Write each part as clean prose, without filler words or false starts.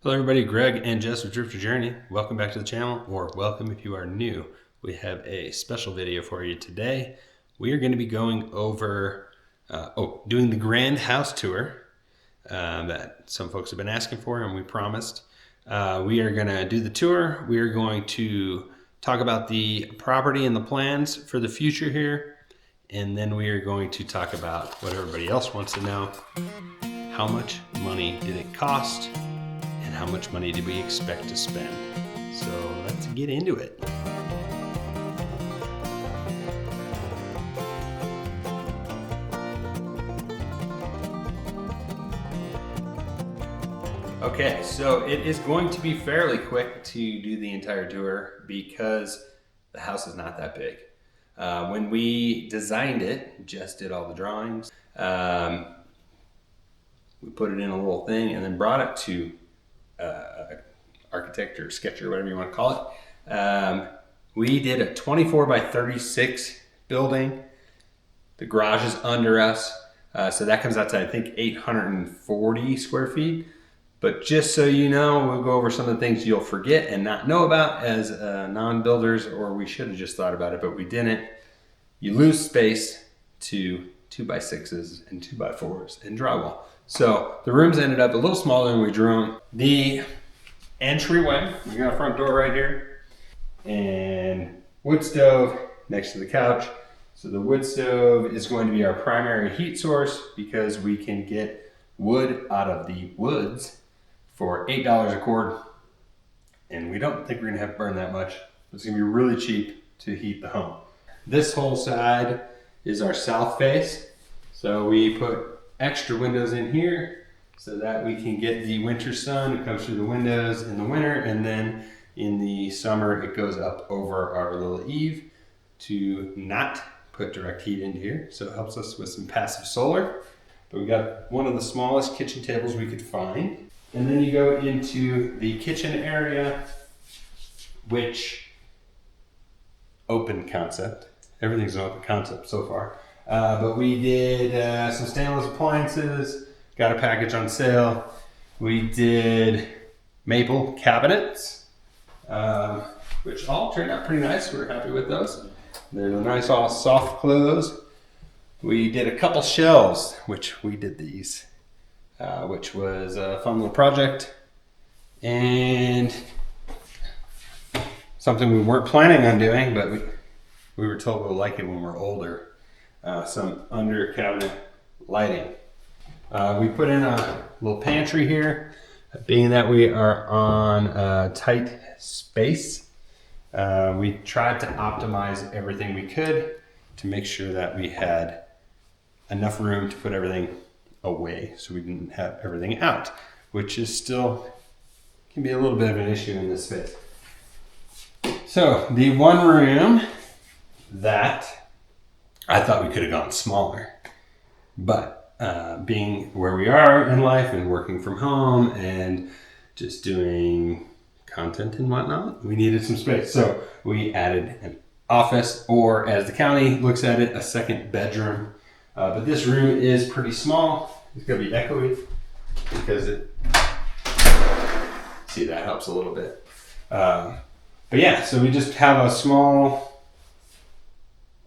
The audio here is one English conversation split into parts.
Hello everybody, Greg and Jess with Drifter Journey. Welcome back to the channel, or welcome if you are new. We have a special video for you today. We are going to be going over, doing the grand house tour that some folks have been asking for and we promised. We are going to do the tour. We are going to talk about the property and the plans for the future here. And then we are going to talk about what everybody else wants to know. How much money did it cost? And how much money did we expect to spend? So let's get into it. Okay, so it is going to be fairly quick to do the entire tour because the house is not that big. When we designed it, Jess did all the drawings. We put it in a little thing and then brought it to architect or sketcher, whatever you want to call it. We did a 24 by 36 building. The garage is under us, so that comes out to I think 840 square feet. But just so you know, we'll go over some of the things you'll forget and not know about as non-builders, or we should have just thought about it, but we didn't. You lose space to 2x6s and 2x4s and drywall. So the rooms ended up a little smaller than we drew them. The entryway, we got a front door right here, and wood stove next to the couch. So the wood stove is going to be our primary heat source because we can get wood out of the woods for $8 a cord. And we don't think we're gonna have to burn that much. It's gonna be really cheap to heat the home. This whole side is our south face. So we put extra windows in here so that we can get the winter sun. It comes through the windows in the winter, and then in the summer it goes up over our little eave to not put direct heat into here. So it helps us with some passive solar. But we got one of the smallest kitchen tables we could find. And then you go into the kitchen area, which open concept. Everything's an open concept so far. But we did some stainless appliances, got a package on sale. We did maple cabinets, which all turned out pretty nice. We're happy with those. They're nice, all soft close. We did a couple shelves, which we did these, which was a fun little project. And something we weren't planning on doing, but we were told we'll like it when we're older. Some under cabinet lighting. We put in a little pantry here, being that we are on a tight space. We tried to optimize everything we could to make sure that we had enough room to put everything away so we didn't have everything out, which is still can be a little bit of an issue in this space. So the one room that I thought we could have gone smaller, but being where we are in life and working from home and just doing content and whatnot, we needed some space. So we added an office, or as the county looks at it, a second bedroom. But this room is pretty small. It's gonna be echoey because see, that helps a little bit. But yeah, so we just have a small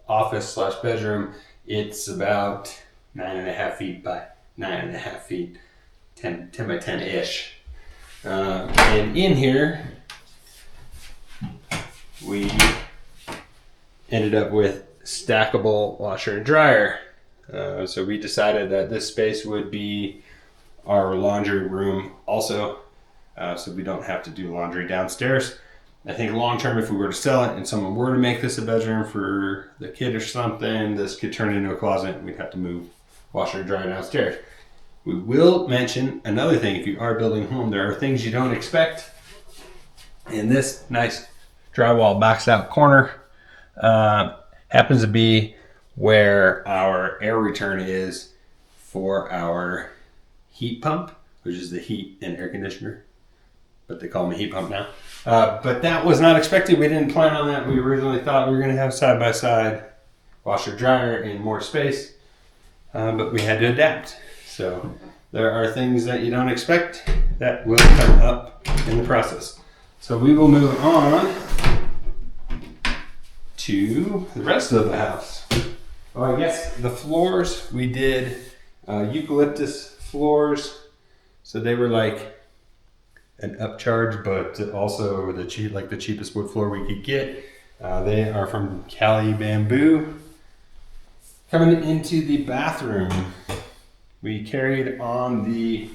office / bedroom. It's about 9.5 feet by 9.5 feet, 10 by 10 ish. And in here, we ended up with stackable washer and dryer. So we decided that this space would be our laundry room also, so we don't have to do laundry downstairs. I think long term, if we were to sell it and someone were to make this a bedroom for the kid or something, this could turn into a closet and we'd have to move washer and dryer downstairs. We will mention another thing. If you are building a home, there are things you don't expect. And this nice drywall boxed out corner happens to be where our air return is for our heat pump, which is the heat and air conditioner, but they call them a heat pump now. But that was not expected. We didn't plan on that. We originally thought we were going to have side-by-side washer dryer and more space, but we had to adapt. So there are things that you don't expect, that will come up in the process. So we will move on to the rest of the house. Oh, I guess the floors, we did eucalyptus floors. So they were like an upcharge, but also the cheapest wood floor we could get. They are from Cali Bamboo. Coming into the bathroom, we carried on the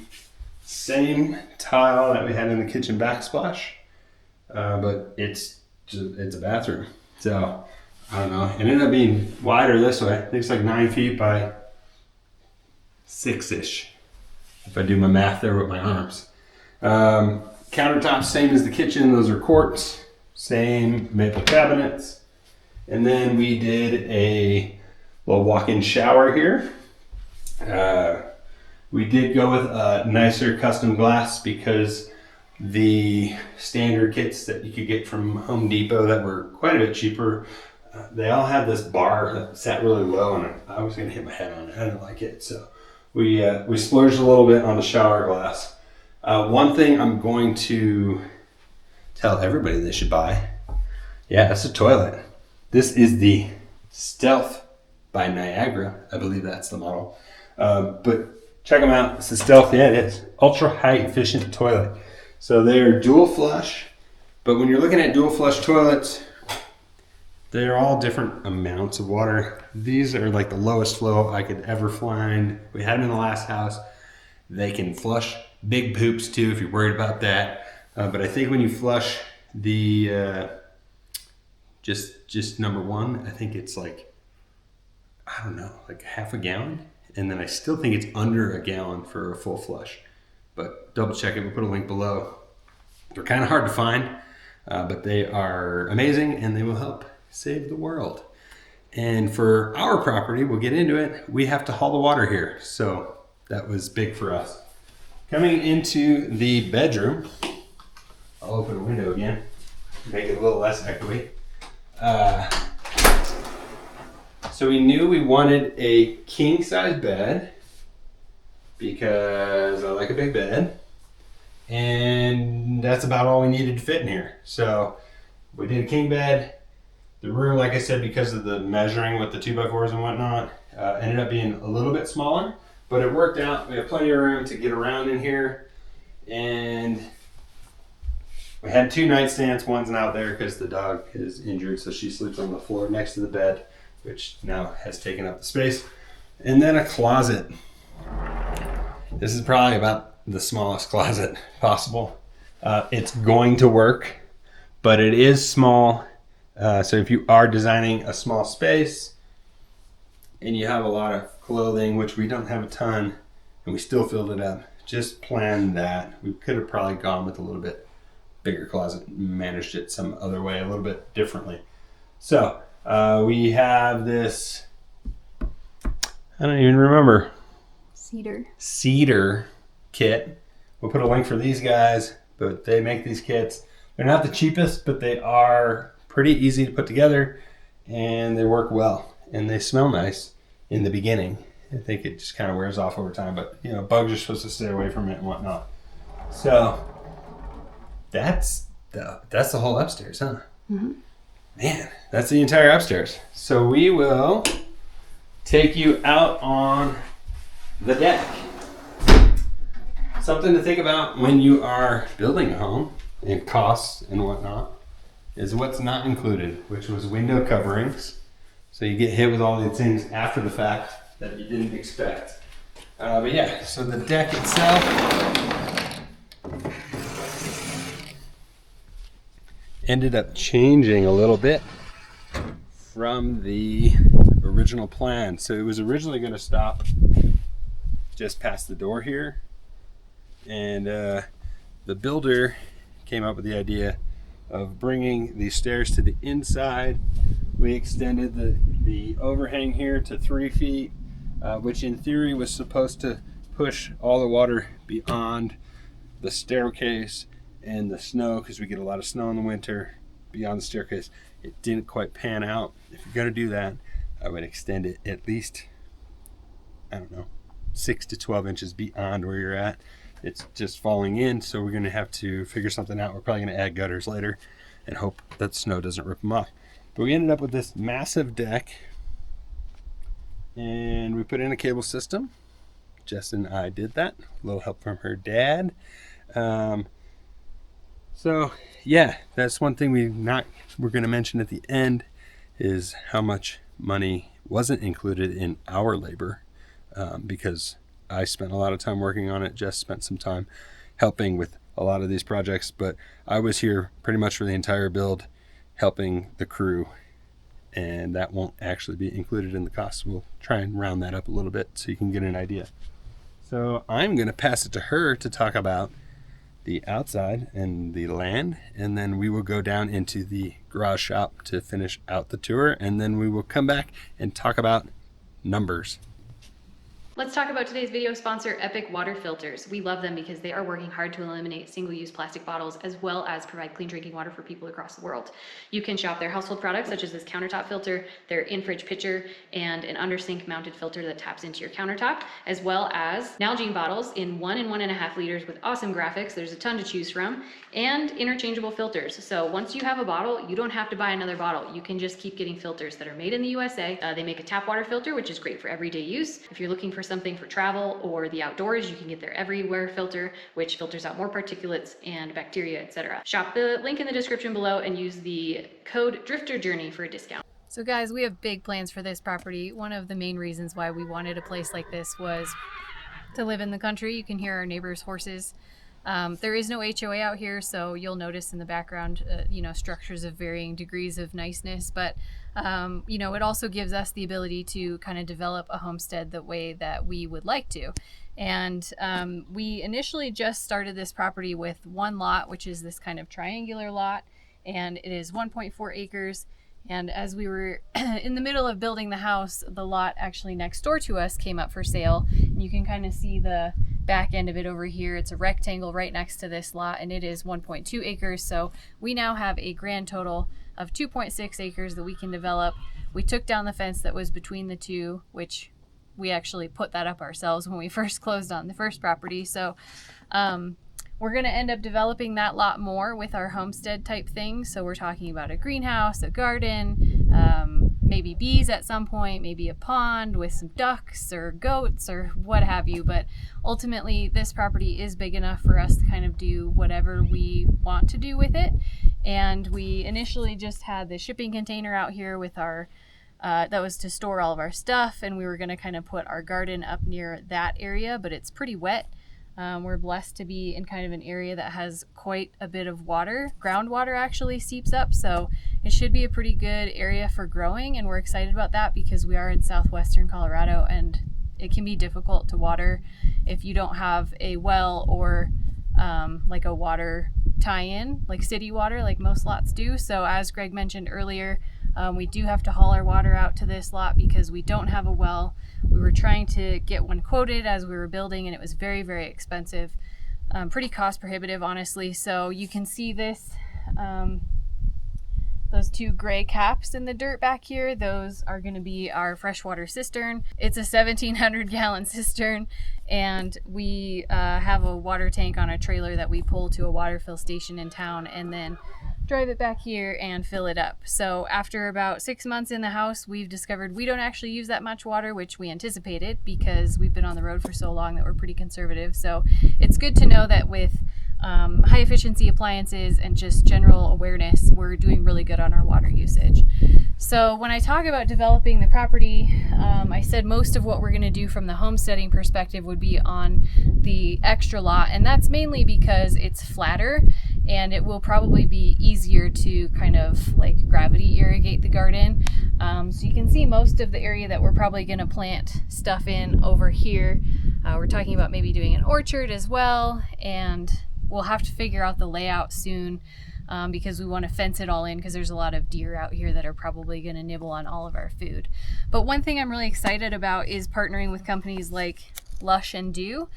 same tile that we had in the kitchen backsplash, but it's a bathroom. So I don't know. It ended up being wider this way. I think it's like 9 feet by 6-ish, if I do my math there with my arms. Countertops, same as the kitchen. Those are quartz. Same maple cabinets. And then we did a little walk-in shower here. We did go with a nicer custom glass because the standard kits that you could get from Home Depot that were quite a bit cheaper, they all had this bar that sat really low, and I was going to hit my head on it. I didn't like it, so we splurged a little bit on the shower glass. One thing I'm going to tell everybody they should buy, yeah, it's a toilet. This is the Stealth by Niagara. I believe that's the model. But check them out. It's the Stealth. Yeah, it is. Ultra high efficient toilet. So they're dual flush. But when you're looking at dual flush toilets, they're all different amounts of water. These are like the lowest flow I could ever find. We had them in the last house. They can flush big poops too if you're worried about that. But I think when you flush the just number one, I think it's like, I don't know, like half a gallon. And then I still think it's under a gallon for a full flush. But double check it. We'll put a link below. They're kind of hard to find, but they are amazing and they will help save the world. And for our property, we'll get into it, we have to haul the water here. So that was big for us. Coming into the bedroom, I'll open a window again, make it a little less echoey. So we knew we wanted a king size bed because I like a big bed, and that's about all we needed to fit in here. So we did a king bed. The room, like I said, because of the measuring with the 2x4s and whatnot, ended up being a little bit smaller, but it worked out. We have plenty of room to get around in here, and we had 2 nightstands. One's out there because the dog is injured, so she sleeps on the floor next to the bed, which now has taken up the space. And then a closet. This is probably about the smallest closet possible. It's going to work, but it is small. So if you are designing a small space and you have a lot of clothing, which we don't have a ton, and we still filled it up, just plan that. We could have probably gone with a little bit bigger closet, managed it some other way, a little bit differently. So we have this, I don't even remember. Cedar kit. We'll put a link for these guys, but they make these kits. They're not the cheapest, but they are pretty easy to put together, and they work well, and they smell nice in the beginning. I think it just kind of wears off over time, but you know, bugs are supposed to stay away from it and whatnot. So that's the whole upstairs, huh? Mm-hmm. Man, that's the entire upstairs. So we will take you out on the deck. Something to think about when you are building a home and costs and whatnot is what's not included, which was window coverings. So you get hit with all these things after the fact that you didn't expect. But yeah, so the deck itself ended up changing a little bit from the original plan. So it was originally going to stop just past the door here, and the builder came up with the idea of bringing the stairs to the inside. We extended the overhang here to 3 feet, which in theory was supposed to push all the water beyond the staircase and the snow, because we get a lot of snow in the winter beyond the staircase. It didn't quite pan out. If you're going to do that, I would extend it at least, I don't know, 6 to 12 inches beyond where you're at. it's just falling in, so we're going to have to figure something out. We're probably going to add gutters later and hope that snow doesn't rip them off. But we ended up with this massive deck, and we put in a cable system. Jess and I did that. A little help from her dad. So yeah, that's one thing we're going to mention at the end, is how much money wasn't included in our labor, because I spent a lot of time working on it. Jess spent some time helping with a lot of these projects, but I was here pretty much for the entire build, helping the crew, and that won't actually be included in the cost. We'll try and round that up a little bit so you can get an idea. So I'm going to pass it to her to talk about the outside and the land, and then we will go down into the garage shop to finish out the tour, and then we will come back and talk about numbers. Let's talk about today's video sponsor, Epic Water Filters. We love them because they are working hard to eliminate single-use plastic bottles, as well as provide clean drinking water for people across the world. You can shop their household products, such as this countertop filter, their in-fridge pitcher, and an under-sink mounted filter that taps into your countertop, as well as Nalgene bottles in 1 and 1.5 liters with awesome graphics. There's a ton to choose from, and interchangeable filters. So once you have a bottle, you don't have to buy another bottle. You can just keep getting filters that are made in the USA. They make a tap water filter, which is great for everyday use. If you're looking for something for travel or the outdoors, you can get their everywhere filter, which filters out more particulates and bacteria, etc. Shop the link in the description below and use the code DRIFTERJOURNEY for a discount. So guys, we have big plans for this property. One of the main reasons why we wanted a place like this was to live in the country. You can hear our neighbors' horses. There is no HOA out here, so you'll notice in the background, structures of varying degrees of niceness, but it also gives us the ability to kind of develop a homestead the way that we would like to. And we initially just started this property with one lot, which is this kind of triangular lot, and it is 1.4 acres. And as we were in the middle of building the house, the lot actually next door to us came up for sale. And you can kind of see the back end of it over here. It's a rectangle right next to this lot, and it is 1.2 acres. So we now have a grand total of 2.6 acres that we can develop. We took down the fence that was between the two, which we actually put that up ourselves when we first closed on the first property. So we're going to end up developing that lot more with our homestead type things. So we're talking about a greenhouse, a garden, maybe bees at some point, maybe a pond with some ducks or goats or what have you. But ultimately, this property is big enough for us to kind of do whatever we want to do with it. And we initially just had the shipping container out here with our that was to store all of our stuff, and we were going to kind of put our garden up near that area, but it's pretty wet. We're blessed to be in kind of an area that has quite a bit of water. Groundwater actually seeps up, so it should be a pretty good area for growing, and we're excited about that because we are in southwestern Colorado, and it can be difficult to water if you don't have a well or like a water tie-in, like city water, like most lots do. So as Greg mentioned earlier, we do have to haul our water out to this lot because we don't have a well. We were trying to get one quoted as we were building, and it was very, very expensive, pretty cost prohibitive, honestly. So you can see this, those two gray caps in the dirt back here, those are going to be our freshwater cistern. It's a 1,700 gallon cistern, and we have a water tank on a trailer that we pull to a water fill station in town and then drive it back here and fill it up. So after about 6 months in the house, we've discovered we don't actually use that much water, which we anticipated because we've been on the road for so long that we're pretty conservative. So it's good to know that with high efficiency appliances and just general awareness, we're doing really good on our water usage. So when I talk about developing the property, I said most of what we're going to do from the homesteading perspective would be on the extra lot, and that's mainly because it's flatter and it will probably be easier to kind of like gravity irrigate the garden. So you can see most of the area that we're probably going to plant stuff in over here. We're talking about maybe doing an orchard as well, and we'll have to figure out the layout soon because we want to fence it all in because there's a lot of deer out here that are probably going to nibble on all of our food. But one thing I'm really excited about is partnering with companies like Lush and Dew.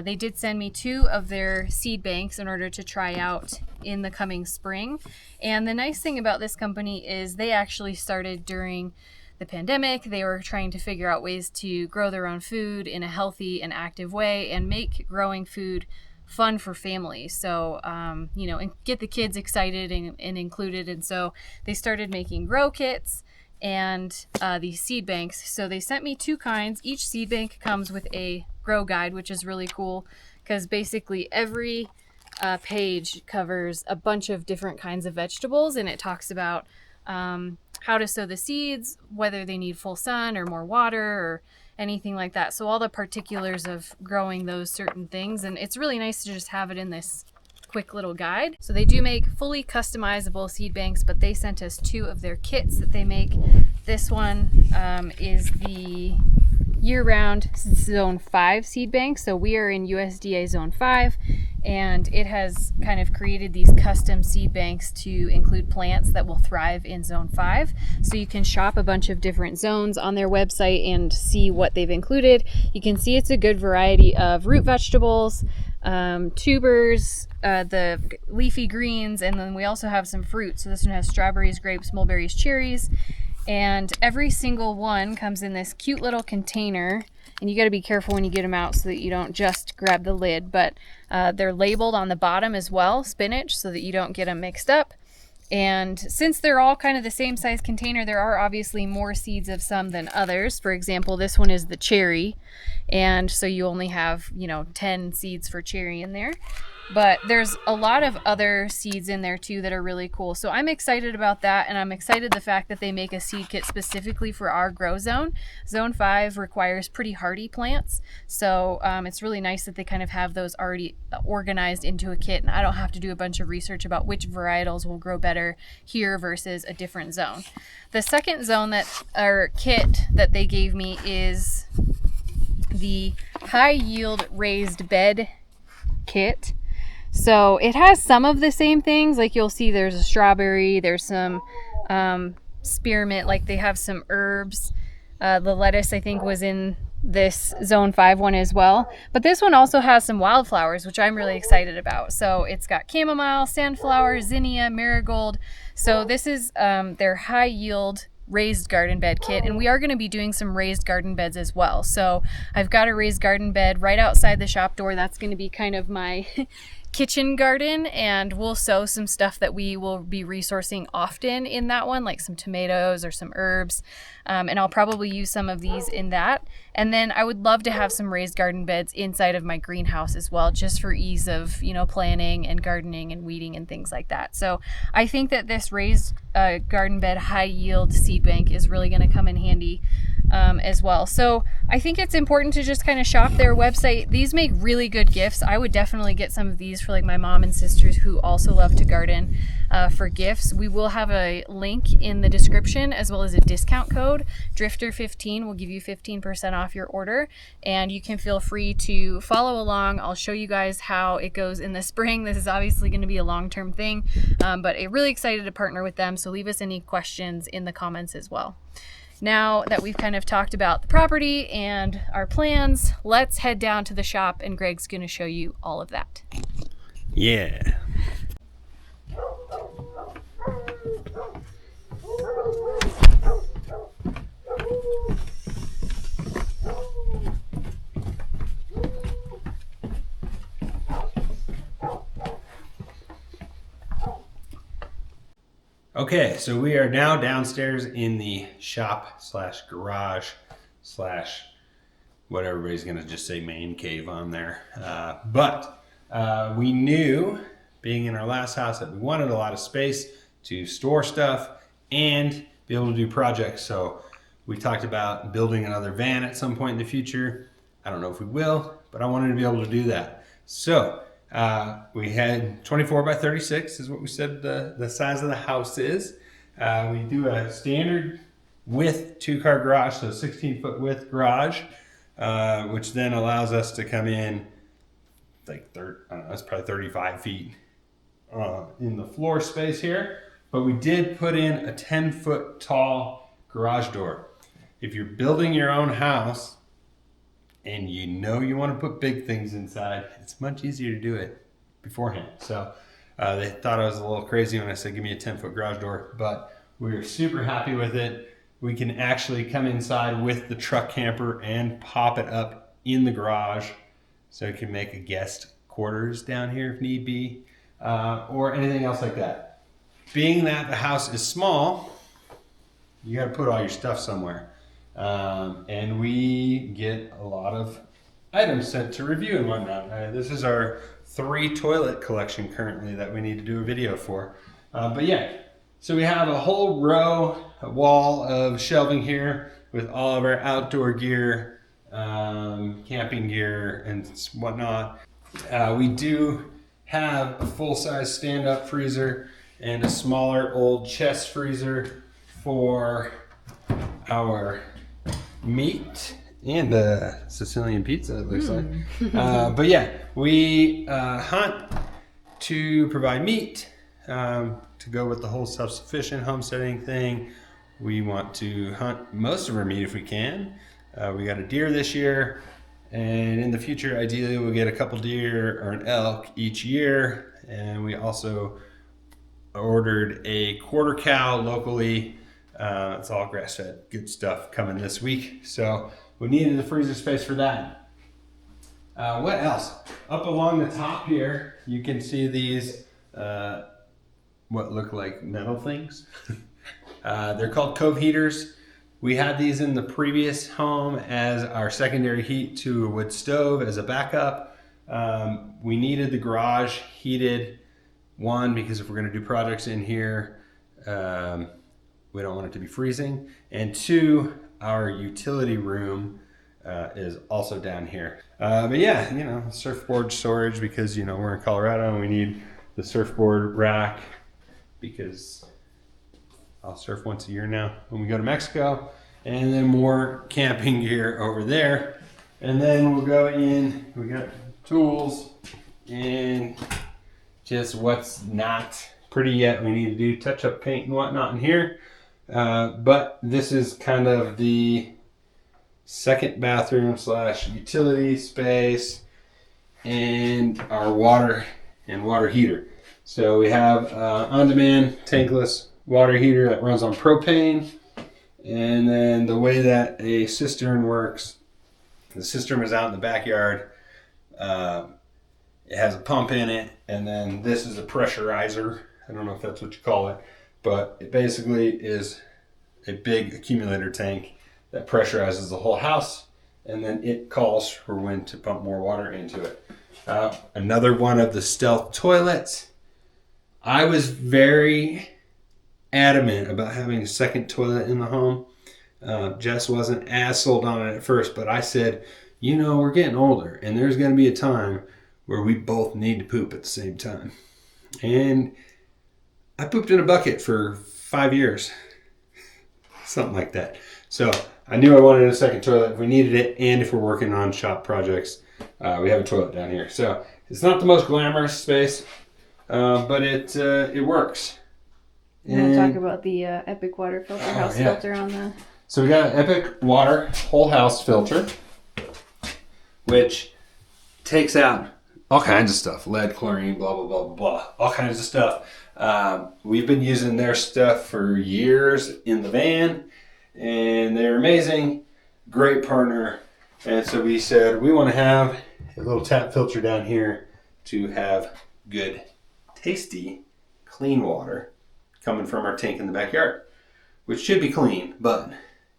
They did send me 2 of their seed banks in order to try out in the coming spring. And the nice thing about this company is they actually started during the pandemic. They were trying to figure out ways to grow their own food in a healthy and active way and make growing food fun for families. So, you know, and get the kids excited and included. And so they started making grow kits and these seed banks. So they sent me 2 kinds. Each seed bank comes with a grow guide, which is really cool because basically every page covers a bunch of different kinds of vegetables, and it talks about how to sow the seeds, whether they need full sun or more water or anything like that. So all the particulars of growing those certain things, and it's really nice to just have it in this quick little guide. So they do make fully customizable seed banks, but they sent us 2 of their kits that they make. This one is the year-round Zone 5 seed bank. So we are in USDA Zone 5, and it has kind of created these custom seed banks to include plants that will thrive in Zone 5. So you can shop a bunch of different zones on their website and see what they've included. You can see it's a good variety of root vegetables, tubers, the leafy greens, and then we also have some fruit. So this one has strawberries, grapes, mulberries, cherries, and every single one comes in this cute little container. And you got to be careful when you get them out so that you don't just grab the lid, but they're labeled on the bottom as well, spinach, so that you don't get them mixed up. And since they're all kind of the same size container, there are obviously more seeds of some than others. For example, this one is the cherry, and so you only have, you know, 10 seeds for cherry in there. But there's a lot of other seeds in there too that are really cool. So I'm excited about that, and I'm excited the fact that they make a seed kit specifically for our grow zone. Zone 5 requires pretty hardy plants, so it's really nice that they kind of have those already organized into a kit, and I don't have to do a bunch of research about which varietals will grow better here versus a different zone. The second zone or kit that they gave me is the high yield raised bed kit. So it has some of the same things, like you'll see there's a strawberry, there's some spearmint, like they have some herbs. The lettuce, I think, was in this Zone 5 one as well. But this one also has some wildflowers, which I'm really excited about. So it's got chamomile, sandflower, zinnia, marigold. So this is their high yield raised garden bed kit, and we are going to be doing some raised garden beds as well. So I've got a raised garden bed right outside the shop door. That's going to be kind of my kitchen garden, and we'll sow some stuff that we will be resourcing often in that one, like some tomatoes or some herbs, and I'll probably use some of these in that. And then I would love to have some raised garden beds inside of my greenhouse as well, just for ease of, you know, planning and gardening and weeding and things like that. So I think that this raised garden bed high yield seed bank is really going to come in handy as well. So I think it's important to just kind of shop their website. These make really good gifts. I would definitely get some of these for like my mom and sisters who also love to garden for gifts. We will have a link in the description as well as a discount code. Drifter15 will give you 15% off your order, and you can feel free to follow along. I'll show you guys how it goes in the spring. This is obviously going to be a long-term thing, but I'm really excited to partner with them. So leave us any questions in the comments as well. Now that we've kind of talked about the property and our plans, let's head down to the shop, and Greg's going to show you all of that. Yeah. Okay, so we are now downstairs in the shop slash garage slash what everybody's gonna just say main cave on there. But we knew, being in our last house, that we wanted a lot of space to store stuff and be able to do projects. So we talked about building another van at some point in the future. I don't know if we will, but I wanted to be able to do that. So we had 24 by 36 is what we said the size of the house is. We do a standard width 2-car garage, so 16-foot width garage, which then allows us to come in like I don't know, that's probably 35 feet in the floor space here. But we did put in a 10-foot tall garage door. If you're building your own house and you know you want to put big things inside, it's much easier to do it beforehand. So they thought I was a little crazy when I said give me a 10-foot garage door, but we were super happy with it. we can actually come inside with the truck camper and pop it up in the garage, so it can make a guest quarters down here if need be, or anything else like that. Being that the house is small, you got to put all your stuff somewhere, and we get a lot of items sent to review and whatnot. This is our 3 toilet collection currently that we need to do a video for. But yeah, so we have a whole a wall of shelving here with all of our outdoor gear, camping gear and whatnot. We do have a full-size stand-up freezer and a smaller old chest freezer for our meat and Sicilian pizza, it looks like. But yeah, we hunt to provide meat, to go with the whole self-sufficient homesteading thing. We want to hunt most of our meat if we can. We got a deer this year, and in the future, ideally, we'll get a couple deer or an elk each year. And we also ordered a quarter cow locally. It's all grass-fed, good stuff coming this week. So we needed the freezer space for that. What else? Up along the top here, you can see these, what look like metal things. They're called cove heaters. We had these in the previous home as our secondary heat to a wood stove as a backup. We needed the garage heated, one, because if we're going to do projects in here, we don't want it to be freezing, and 2, our utility room is also down here. But yeah, surfboard storage, because we're in Colorado and we need the surfboard rack, because I'll surf once a year now when we go to Mexico. And then more camping gear over there. And then we'll go in, we got tools and just what's not pretty yet. We need to do touch-up paint and whatnot in here. But this is kind of the second bathroom / utility space and our water and water heater. So we have on-demand tankless water heater that runs on propane. And then the way that a cistern works, the cistern is out in the backyard. It has a pump in it, and then this is a pressurizer. I don't know if that's what you call it, but it basically is a big accumulator tank that pressurizes the whole house, and then it calls for when to pump more water into it. Another one of the stealth toilets. I was very adamant about having a second toilet in the home. Jess wasn't as sold on it at first, but I said, we're getting older, and there's going to be a time where we both need to poop at the same time. And I pooped in a bucket for 5 years, something like that. So I knew I wanted a second toilet if we needed it, and if we're working on shop projects, we have a toilet down here. So it's not the most glamorous space, but it works. You want to talk about the Epic water filter, house filter on the... So we got an Epic water whole house filter, which takes out all kinds of stuff, lead, chlorine, blah, blah, blah, blah, blah, all kinds of stuff. We've been using their stuff for years in the van, and they're amazing, great partner. And so we said we want to have a little tap filter down here to have good, tasty, clean water coming from our tank in the backyard, which should be clean, but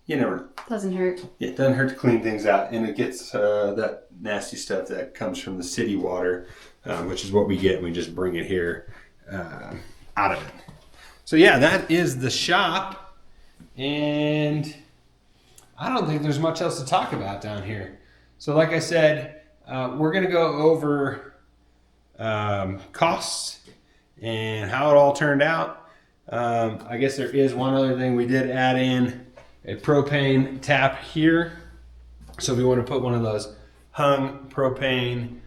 you never know. Doesn't hurt. Yeah, it doesn't hurt to clean things out, and it gets that nasty stuff that comes from the city water, which is what we get, and we just bring it here out of it. So yeah, that is the shop, and I don't think there's much else to talk about down here. So like I said, we're going to go over costs and how it all turned out. I guess there is one other thing. We did add in a propane tap here. So if we want to put one of those hung propane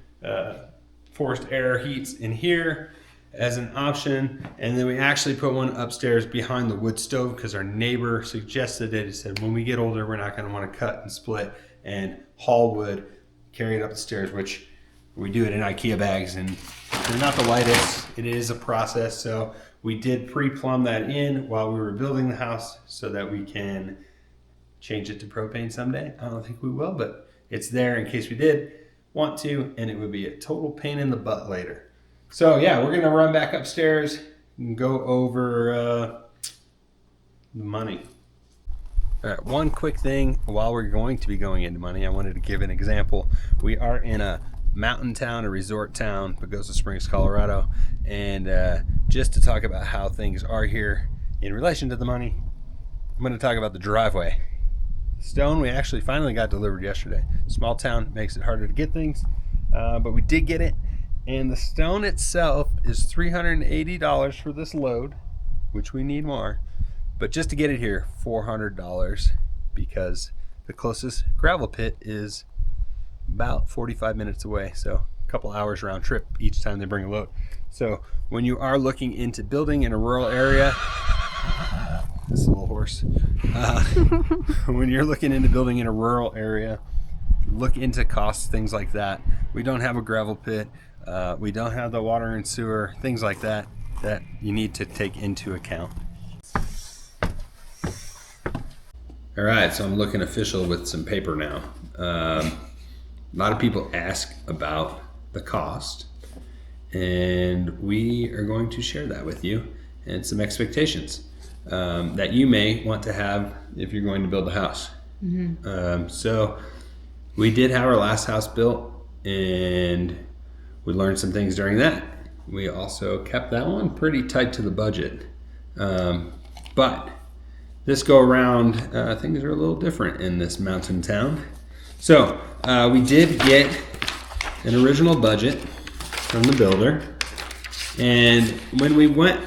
forced air heats in here as an option. And then we actually put one upstairs behind the wood stove because our neighbor suggested it. He said, when we get older, we're not going to want to cut and split and haul wood, carry it up the stairs, which we do it in IKEA bags, and they're not the lightest. It is a process. So we did pre-plumb that in while we were building the house so that we can change it to propane someday. I don't think we will, but it's there in case we did want to, and it would be a total pain in the butt later. So yeah, we're gonna run back upstairs and go over the money. All right, one quick thing while we're going to be going into money, I wanted to give an example. We are in a mountain town, a resort town, Pagosa Springs, Colorado, and just to talk about how things are here in relation to the money, I'm going to talk about the driveway. Stone we actually finally got delivered yesterday. Small town makes it harder to get things, but we did get it, and the stone itself is $380 for this load, which we need more. But just to get it here, $400, because the closest gravel pit is about 45 minutes away. So a couple hours round trip each time they bring a load. So when you are looking into building in a rural area, this little horse, when you're looking into building in a rural area, look into costs, things like that. We don't have a gravel pit. We don't have the water and sewer, things like that, that you need to take into account. All right, so I'm looking official with some paper now. A lot of people ask about the cost, and we are going to share that with you and some expectations that you may want to have if you're going to build a house. So we did have our last house built, and we learned some things during that. We also kept that one pretty tight to the budget. But this go around, things are a little different in this mountain town. So we did get an original budget from the builder. And when we went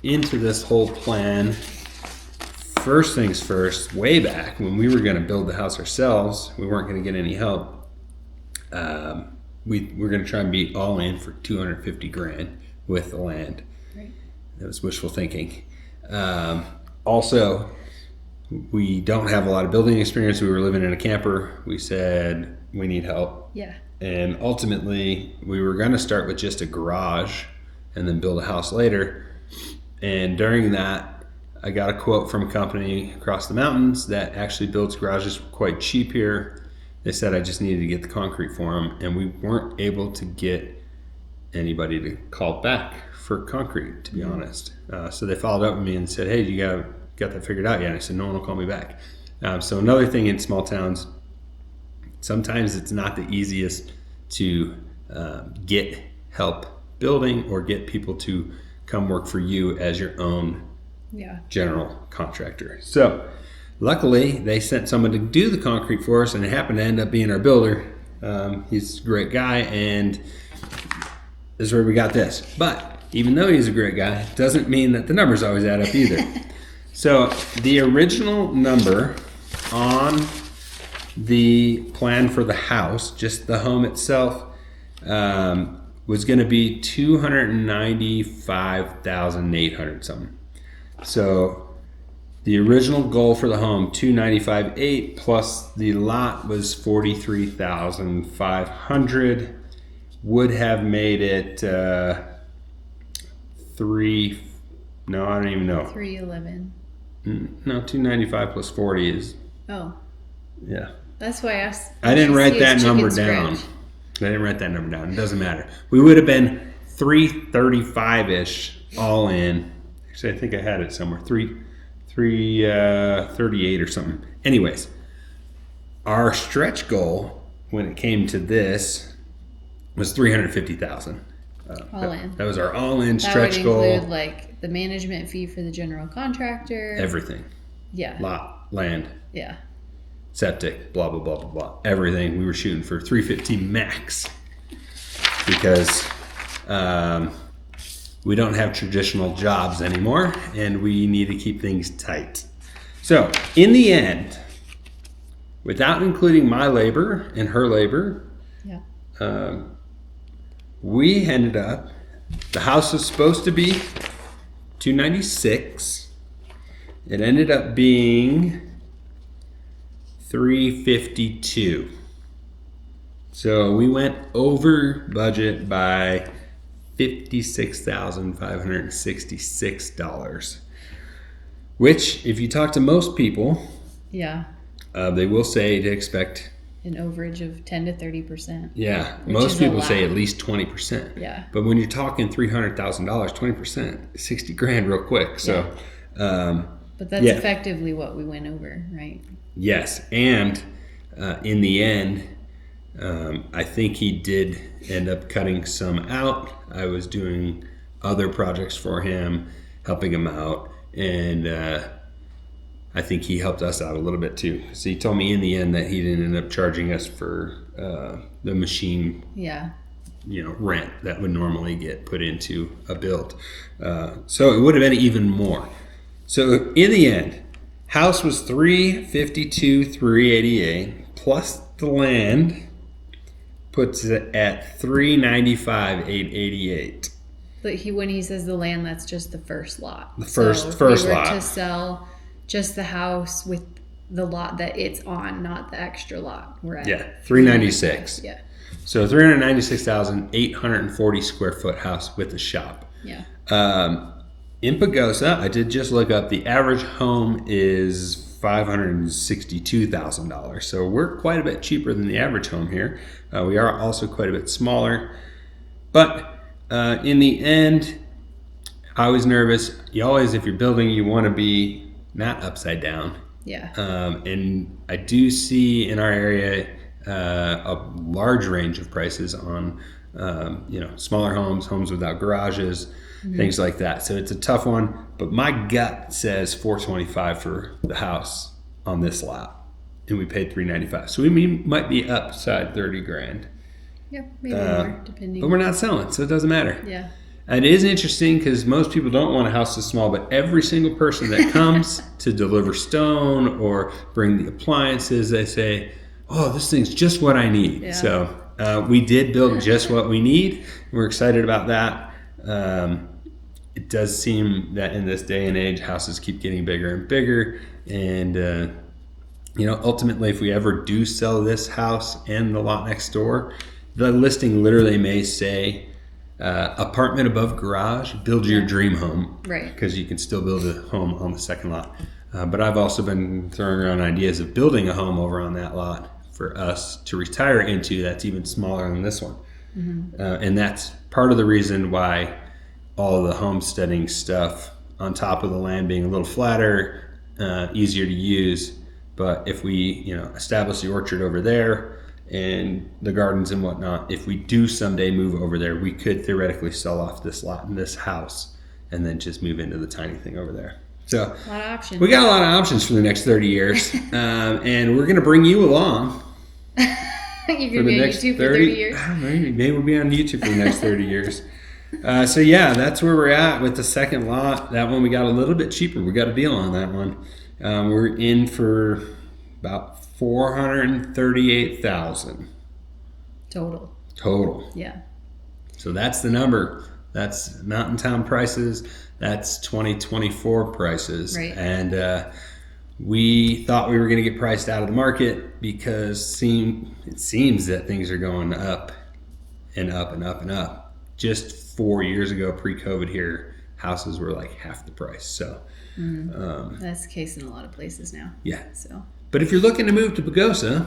into this whole plan, first things first, way back when we were gonna build the house ourselves, we weren't gonna get any help. We were gonna try and be all in for 250 grand with the land. Right. That was wishful thinking. Also, we don't have a lot of building experience. We were living in a camper. We said we need help. Yeah. And ultimately, we were going to start with just a garage and then build a house later. And during that, I got a quote from a company across the mountains that actually builds garages quite cheap here. They said I just needed to get the concrete for them, and we weren't able to get anybody to call back for concrete, to be honest. So they followed up with me and said, hey, you got that figured out yet? And I said, no one will call me back. So another thing in small towns, sometimes it's not the easiest to get help building or get people to come work for you as your own general contractor. So luckily they sent someone to do the concrete for us, and it happened to end up being our builder. He's a great guy, and this is where we got this. But even though he's a great guy, doesn't mean that the numbers always add up either. So the original number on the plan for the house, just the home itself, was going to be $295,800 something. So the original goal for the home, $295,800, plus the lot was $43,500, would have made it I don't even know. 311. No, 295 plus 40 is. Oh. Yeah. That's why I asked. I didn't write that number down. I didn't write that number down. It doesn't matter. We would have been 335-ish all in. Actually, I think I had it somewhere. 338 or something. Anyways, our stretch goal when it came to this was 350,000. All in. That was our all-in That stretch would goal. include like the management fee for the general contractor. Everything. Yeah. Lot, land, Yeah. septic, blah, blah, blah, blah, blah. Everything. We were shooting for 315 max because we don't have traditional jobs anymore, and we need to keep things tight. So in the end, without including my labor and her labor, we ended up, the house was supposed to be $296. It ended up being $352. So we went over budget by $56,566, which if you talk to most people, They will say to expect, an overage of 10 to 30%. yeah, Which most is a people lot. say at least 20%. Yeah. But when you're talking $300,000, 20%, 60 grand real quick. So, But that's yeah. effectively what we went over, right? Yes. And in the end, I think he did end up cutting some out. I was doing other projects for him, helping him out. And I think he helped us out a little bit too. So he told me in the end that he didn't end up charging us for the machine, Yeah. rent that would normally get put into a build. So it would have been even more. So in the end, house was $352, $388 plus the land puts it at $395, $888. But when he says the land, that's just the first lot. The first if we were lot. to sell just the house with the lot that it's on, not the extra lot. We're at $396. Yeah. So 396,840 square foot house with a shop. Yeah. In Pagosa, I did just look up, the average home is $562,000. So we're quite a bit cheaper than the average home here. We are also quite a bit smaller. But in the end, I was nervous. You always, if you're building, you want to be not upside down. Yeah. And I do see in our area a large range of prices on, smaller homes without garages, things like that. So it's a tough one. But my gut says $425 for the house on this lot, and we paid $395. So we might be upside 30 grand. Yeah, maybe more, depending. But we're not selling, so it doesn't matter. Yeah. And it is interesting because most people don't want a house this small, but every single person that comes to deliver stone or bring the appliances, they say, oh, this thing's just what I need. Yeah. So we did build just what we need. We're excited about that. It does seem that in this day and age, houses keep getting bigger and bigger. And, ultimately, if we ever do sell this house and the lot next door, the listing literally may say, apartment above garage, build your dream home. Right. Because you can still build a home on the second lot. But I've also been throwing around ideas of building a home over on that lot for us to retire into that's even smaller than this one. And that's part of the reason why all the homesteading stuff on top of the land being a little flatter, easier to use. But if we, establish the orchard over there and the gardens and whatnot, if we do someday move over there, we could theoretically sell off this lot and this house and then just move into the tiny thing over there. So A lot of options. we got a lot of options for the next 30 years. And we're going to bring you along You're for going the to be on next YouTube for 30 years? Maybe we'll be on YouTube for the next 30 years. So yeah, that's where we're at with the second lot. That one we got a little bit cheaper. We got a deal on that one. We're in for about $438,000 total. Yeah. So that's the number. That's Mountain Town prices. That's 2024 prices. Right. And we thought we were going to get priced out of the market because it seems that things are going up and up and up and up. Just 4 years ago, pre-COVID here, houses were like half the price. So That's the case in a lot of places now. yeah. So But if you're looking to move to Pagosa,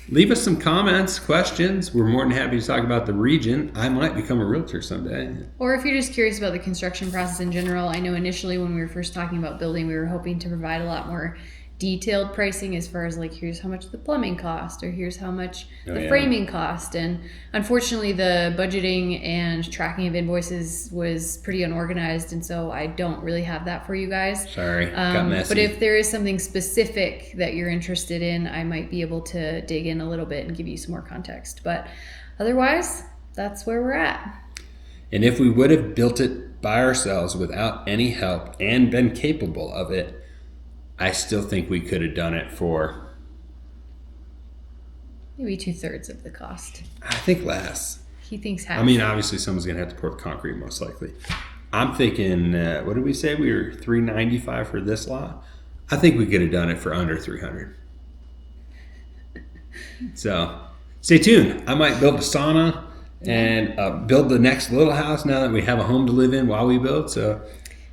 leave us some comments, questions. We're more than happy to talk about the region. I might become a realtor someday. Or if you're just curious about the construction process in general, I know initially when we were first talking about building, we were hoping to provide a lot more detailed pricing as far as like, here's how much the plumbing cost, or here's how much the framing cost. And unfortunately, the budgeting and tracking of invoices was pretty unorganized. And so I don't really have that for you guys. Sorry, got messy. But if there is something specific that you're interested in, I might be able to dig in a little bit and give you some more context. But otherwise, that's where we're at. And if we would have built it by ourselves without any help and been capable of it, I still think we could have done it for, Maybe 2/3 of the cost. I think, less. He thinks half. I mean, obviously someone's going to have to pour the concrete most likely. I'm thinking, what did we say? We were $395 for this lot. I think we could have done it for under $300. So stay tuned. I might build a sauna and build the next little house now that we have a home to live in while we build. So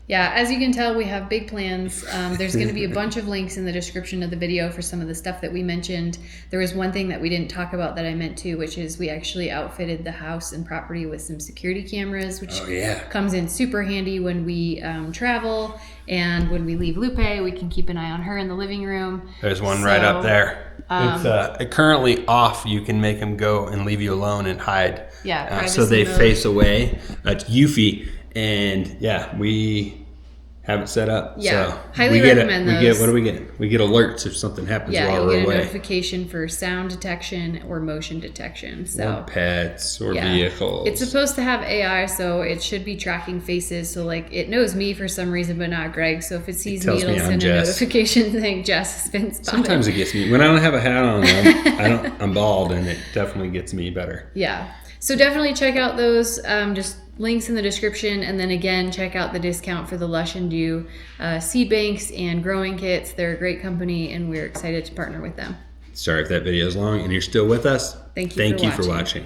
Yeah, as you can tell, we have big plans. There's going to be a bunch of links in the description of the video for some of the stuff that we mentioned. There was one thing that we didn't talk about that I meant to, which is we actually outfitted the house and property with some security cameras, which comes in super handy when we travel. And when we leave Lupe, we can keep an eye on her in the living room. There's one right up there. It's currently off. You can make them go and leave you alone and hide. Yeah, so they mode. face away. That's Eufy. And yeah, we have it set up. Yeah, so highly recommend those. What do we get? We get alerts if something happens while you'll we're get a away. notification for sound detection or motion detection. So or pets or vehicles. It's supposed to have AI, so it should be tracking faces. So like it knows me for some reason, but not Greg. So if it sees me, it'll send a notification saying Jess has been spotted. Sometimes it gets me when I don't have a hat on. I'm bald, and it definitely gets me better. Yeah. So definitely check out those. Just links in the description, and then again check out the discount for the Lush and Dew seed banks and growing kits. They're a great company, and we're excited to partner with them. Sorry if that video is long and you're still with us. Thank you for watching.